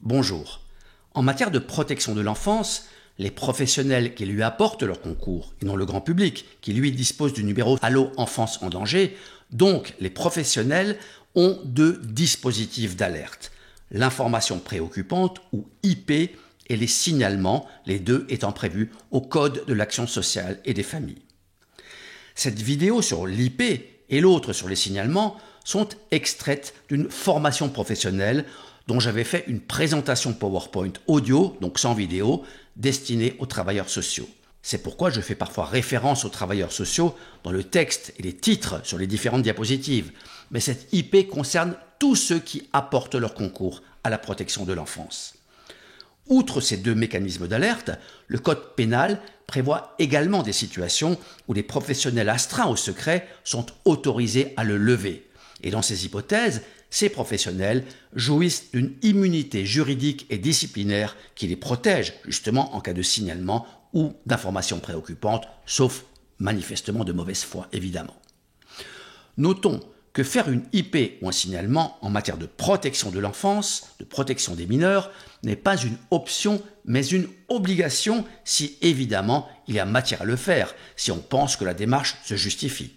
Bonjour. En matière de protection de l'enfance, les professionnels qui lui apportent leur concours, et non le grand public, qui lui dispose du numéro Allo Enfance en danger, donc les professionnels ont deux dispositifs d'alerte. L'information préoccupante, ou IP, et les signalements, les deux étant prévus au Code de l'action sociale et des familles. Cette vidéo sur l'IP et l'autre sur les signalements sont extraites d'une formation professionnelle dont j'avais fait une présentation PowerPoint audio, donc sans vidéo, destinée aux travailleurs sociaux. C'est pourquoi je fais parfois référence aux travailleurs sociaux dans le texte et les titres sur les différentes diapositives. Mais cette IP concerne tous ceux qui apportent leur concours à la protection de l'enfance. Outre ces deux mécanismes d'alerte, le Code pénal prévoit également des situations où les professionnels astreints au secret sont autorisés à le lever. Et dans ces hypothèses, ces professionnels jouissent d'une immunité juridique et disciplinaire qui les protège justement en cas de signalement ou d'informations préoccupantes, sauf manifestement de mauvaise foi évidemment. Notons que faire une IP ou un signalement en matière de protection de l'enfance, de protection des mineurs, n'est pas une option mais une obligation si évidemment il y a matière à le faire, si on pense que la démarche se justifie.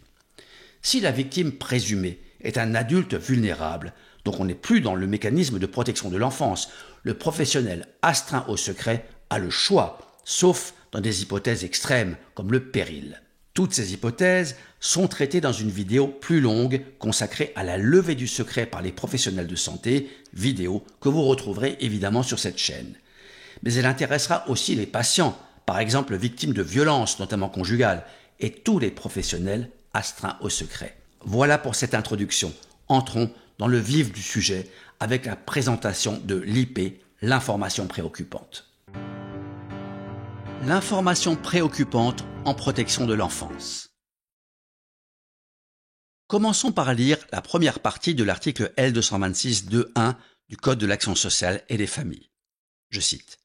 Si la victime présumée est un adulte vulnérable, donc on n'est plus dans le mécanisme de protection de l'enfance, le professionnel astreint au secret a le choix, sauf dans des hypothèses extrêmes comme le péril. Toutes ces hypothèses sont traitées dans une vidéo plus longue consacrée à la levée du secret par les professionnels de santé, vidéo que vous retrouverez évidemment sur cette chaîne. Mais elle intéressera aussi les patients, par exemple victimes de violences, notamment conjugales, et tous les professionnels astreints au secret. Voilà pour cette introduction. Entrons dans le vif du sujet avec la présentation de l'IP, l'information préoccupante. L'information préoccupante en protection de l'enfance. Commençons par lire la première partie de l'article L226.2.1 du Code de l'action sociale et des familles. Je cite.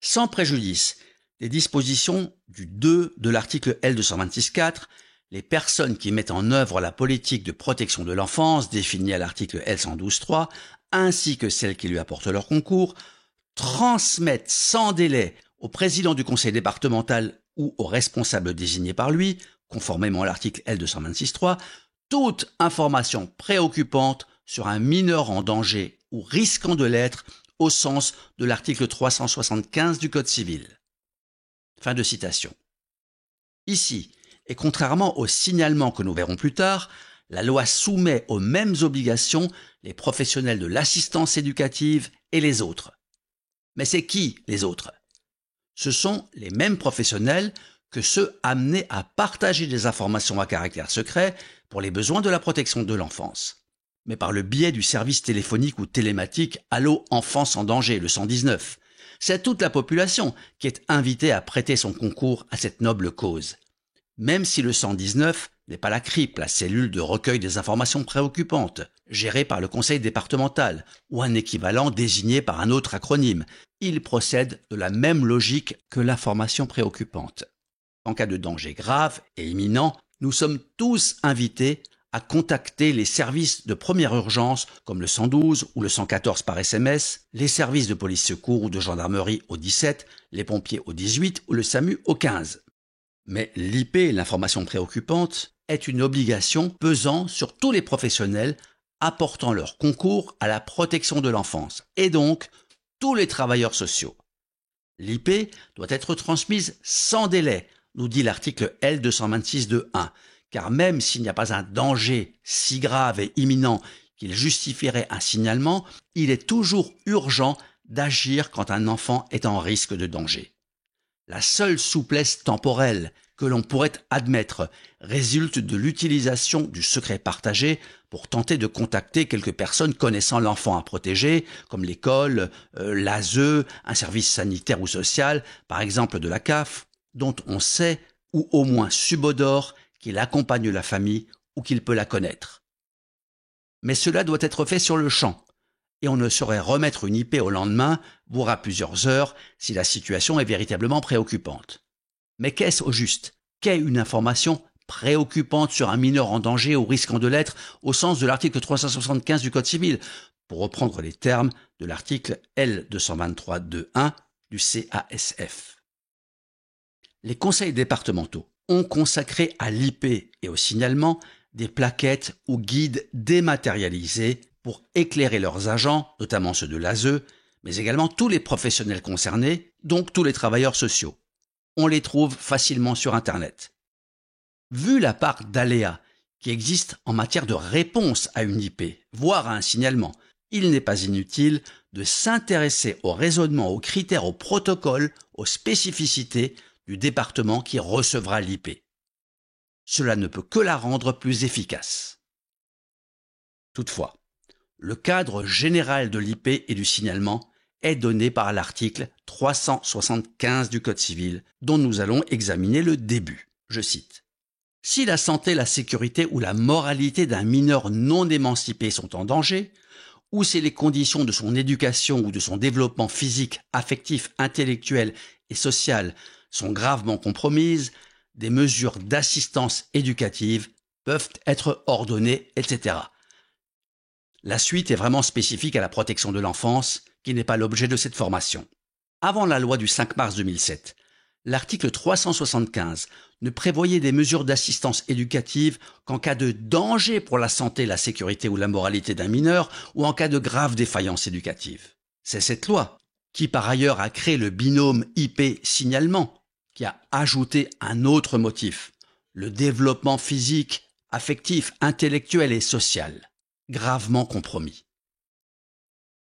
Sans préjudice des dispositions du 2 de l'article L226.4, les personnes qui mettent en œuvre la politique de protection de l'enfance définie à l'article L112.3, ainsi que celles qui lui apportent leur concours, transmettent sans délai au président du conseil départemental ou au responsable désigné par lui, conformément à l'article L226.3, toute information préoccupante sur un mineur en danger ou risquant de l'être au sens de l'article 375 du Code civil. Fin de citation. Ici, et contrairement au signalement que nous verrons plus tard, la loi soumet aux mêmes obligations les professionnels de l'assistance éducative et les autres. Mais c'est qui les autres ? Ce sont les mêmes professionnels que ceux amenés à partager des informations à caractère secret pour les besoins de la protection de l'enfance, mais par le biais du service téléphonique ou télématique Allo Enfance en danger, le 119. C'est toute la population qui est invitée à prêter son concours à cette noble cause. Même si le 119 n'est pas la CRIP, la cellule de recueil des informations préoccupantes, gérée par le conseil départemental, ou un équivalent désigné par un autre acronyme, il procède de la même logique que l'information préoccupante. En cas de danger grave et imminent, nous sommes tous invités à contacter les services de première urgence comme le 112 ou le 114 par SMS, les services de police secours ou de gendarmerie au 17, les pompiers au 18 ou le SAMU au 15. Mais l'IP, l'information préoccupante, est une obligation pesant sur tous les professionnels apportant leur concours à la protection de l'enfance, et donc tous les travailleurs sociaux. L'IP doit être transmise sans délai, nous dit l'article L226.2.1, car même s'il n'y a pas un danger si grave et imminent qu'il justifierait un signalement, il est toujours urgent d'agir quand un enfant est en risque de danger. La seule souplesse temporelle que l'on pourrait admettre résulte de l'utilisation du secret partagé pour tenter de contacter quelques personnes connaissant l'enfant à protéger, comme l'école, l'ASE, un service sanitaire ou social, par exemple de la CAF, dont on sait ou au moins subodore qu'il accompagne la famille ou qu'il peut la connaître. Mais cela doit être fait sur le champ, et on ne saurait remettre une IP au lendemain, voire à plusieurs heures, si la situation est véritablement préoccupante. Mais qu'est-ce au juste ? Qu'est une information préoccupante sur un mineur en danger ou risquant de l'être au sens de l'article 375 du Code civil ? pour reprendre les termes de l'article L223.2.1 du CASF. Les conseils départementaux ont consacré à l'IP et au signalement des plaquettes ou guides dématérialisés pour éclairer leurs agents, notamment ceux de l'ASE, mais également tous les professionnels concernés, donc tous les travailleurs sociaux. On les trouve facilement sur Internet. Vu la part d'aléas qui existe en matière de réponse à une IP, voire à un signalement, il n'est pas inutile de s'intéresser au raisonnement, aux critères, aux protocoles, aux spécificités du département qui recevra l'IP. Cela ne peut que la rendre plus efficace. Toutefois, le cadre général de l'IP et du signalement est donné par l'article 375 du Code civil, dont nous allons examiner le début. Je cite. « Si la santé, la sécurité ou la moralité d'un mineur non émancipé sont en danger, ou si les conditions de son éducation ou de son développement physique, affectif, intellectuel et social sont gravement compromises, des mesures d'assistance éducative peuvent être ordonnées, etc. » La suite est vraiment spécifique à la protection de l'enfance, qui n'est pas l'objet de cette formation. Avant la loi du 5 mars 2007, l'article 375 ne prévoyait des mesures d'assistance éducative qu'en cas de danger pour la santé, la sécurité ou la moralité d'un mineur ou en cas de grave défaillance éducative. C'est cette loi qui par ailleurs a créé le binôme IP-signalement, qui a ajouté un autre motif, le développement physique, affectif, intellectuel et social, gravement compromis.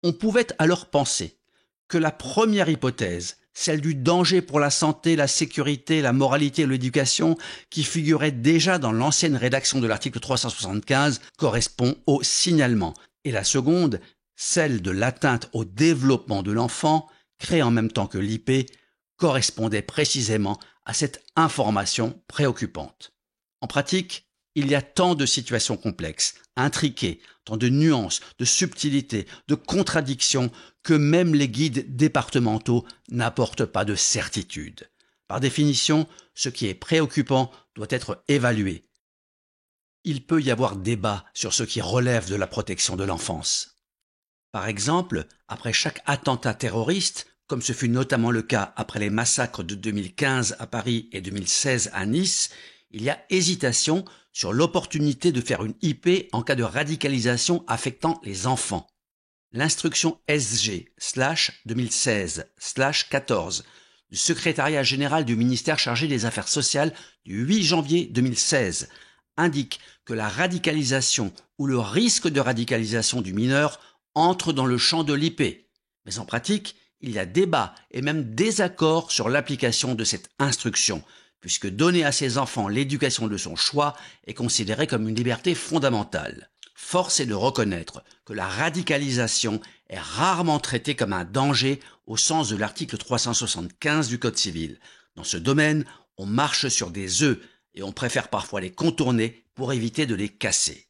On pouvait alors penser que la première hypothèse, celle du danger pour la santé, la sécurité, la moralité et l'éducation, qui figurait déjà dans l'ancienne rédaction de l'article 375, correspond au signalement. Et la seconde, celle de l'atteinte au développement de l'enfant, créée en même temps que l'IP, correspondait précisément à cette information préoccupante. En pratique, il y a tant de situations complexes, intriquées, tant de nuances, de subtilités, de contradictions que même les guides départementaux n'apportent pas de certitude. Par définition, ce qui est préoccupant doit être évalué. Il peut y avoir débat sur ce qui relève de la protection de l'enfance. Par exemple, après chaque attentat terroriste, comme ce fut notamment le cas après les massacres de 2015 à Paris et 2016 à Nice, il y a hésitation sur l'opportunité de faire une IP en cas de radicalisation affectant les enfants. L'instruction SG/2016/14 du Secrétariat général du ministère chargé des Affaires sociales du 8 janvier 2016 indique que la radicalisation ou le risque de radicalisation du mineur entre dans le champ de l'IP. Mais en pratique, il y a débat et même désaccord sur l'application de cette instruction, puisque donner à ses enfants l'éducation de son choix est considéré comme une liberté fondamentale. Force est de reconnaître que la radicalisation est rarement traitée comme un danger au sens de l'article 375 du Code civil. Dans ce domaine, on marche sur des œufs et on préfère parfois les contourner pour éviter de les casser.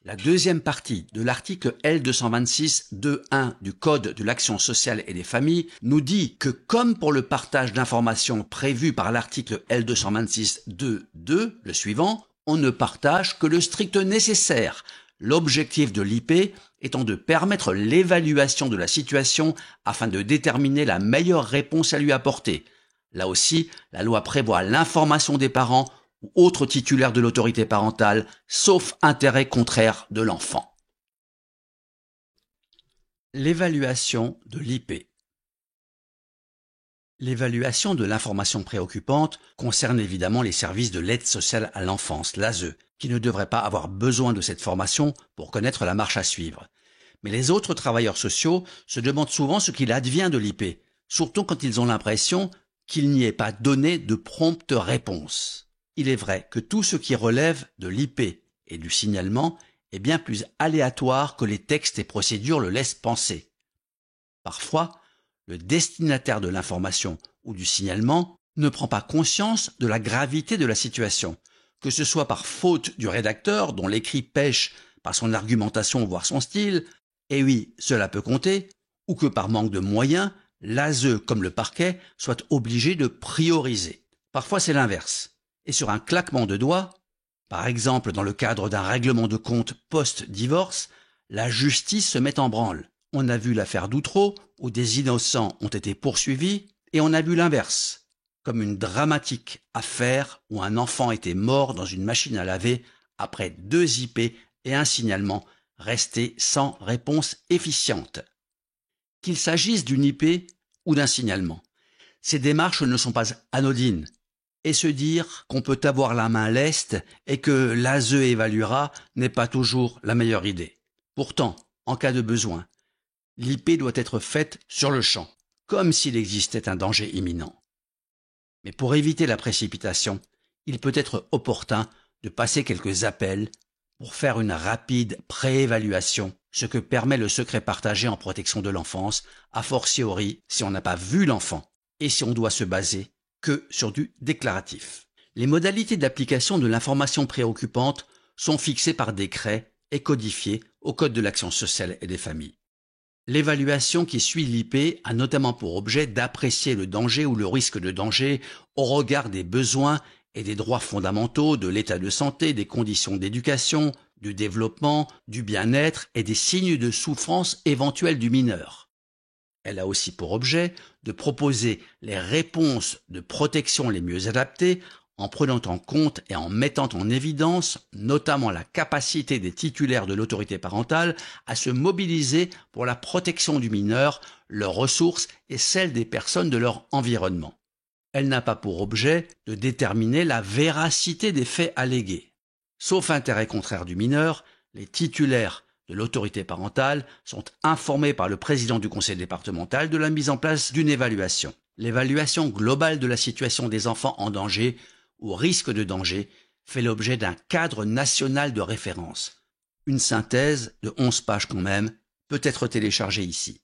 La deuxième partie de l'article L226.2.1 du Code de l'action sociale et des familles nous dit que comme pour le partage d'informations prévu par l'article L226.2.2, le suivant, on ne partage que le strict nécessaire, l'objectif de l'IP étant de permettre l'évaluation de la situation afin de déterminer la meilleure réponse à lui apporter. Là aussi, la loi prévoit l'information des parents ou autres titulaires de l'autorité parentale, sauf intérêt contraire de l'enfant. L'évaluation de l'IP. L'évaluation de l'information préoccupante concerne évidemment les services de l'aide sociale à l'enfance, l'ASE, qui ne devraient pas avoir besoin de cette formation pour connaître la marche à suivre. Mais les autres travailleurs sociaux se demandent souvent ce qu'il advient de l'IP, surtout quand ils ont l'impression qu'il n'y ait pas donné de prompte réponse. Il est vrai que tout ce qui relève de l'IP et du signalement est bien plus aléatoire que les textes et procédures le laissent penser. Parfois, le destinataire de l'information ou du signalement ne prend pas conscience de la gravité de la situation, que ce soit par faute du rédacteur dont l'écrit pèche par son argumentation voire son style, et oui, cela peut compter, ou que par manque de moyens, l'ASE comme le parquet soit obligé de prioriser. Parfois c'est l'inverse. Et sur un claquement de doigts, par exemple dans le cadre d'un règlement de compte post-divorce, la justice se met en branle. On a vu l'affaire d'Outreau, où des innocents ont été poursuivis, et on a vu l'inverse, comme une dramatique affaire où un enfant était mort dans une machine à laver après 2 IP et un signalement resté sans réponse efficiente. Qu'il s'agisse d'une IP ou d'un signalement, ces démarches ne sont pas anodines. Et se dire qu'on peut avoir la main leste et que l'ASE évaluera n'est pas toujours la meilleure idée. Pourtant, en cas de besoin, l'IP doit être faite sur le champ, comme s'il existait un danger imminent. Mais pour éviter la précipitation, il peut être opportun de passer quelques appels pour faire une rapide préévaluation, ce que permet le secret partagé en protection de l'enfance, a fortiori si on n'a pas vu l'enfant et si on doit se baser que sur du déclaratif. Les modalités d'application de l'information préoccupante sont fixées par décret et codifiées au Code de l'action sociale et des familles. L'évaluation qui suit l'IP a notamment pour objet d'apprécier le danger ou le risque de danger au regard des besoins et des droits fondamentaux, de l'état de santé, des conditions d'éducation, du développement, du bien-être et des signes de souffrance éventuels du mineur. Elle a aussi pour objet de proposer les réponses de protection les mieux adaptées en prenant en compte et en mettant en évidence notamment la capacité des titulaires de l'autorité parentale à se mobiliser pour la protection du mineur, leurs ressources et celles des personnes de leur environnement. Elle n'a pas pour objet de déterminer la véracité des faits allégués. Sauf intérêt contraire du mineur, les titulaires de l'autorité parentale sont informés par le président du conseil départemental de la mise en place d'une évaluation. L'évaluation globale de la situation des enfants en danger ou risque de danger fait l'objet d'un cadre national de référence. Une synthèse de 11 pages quand même peut être téléchargée ici.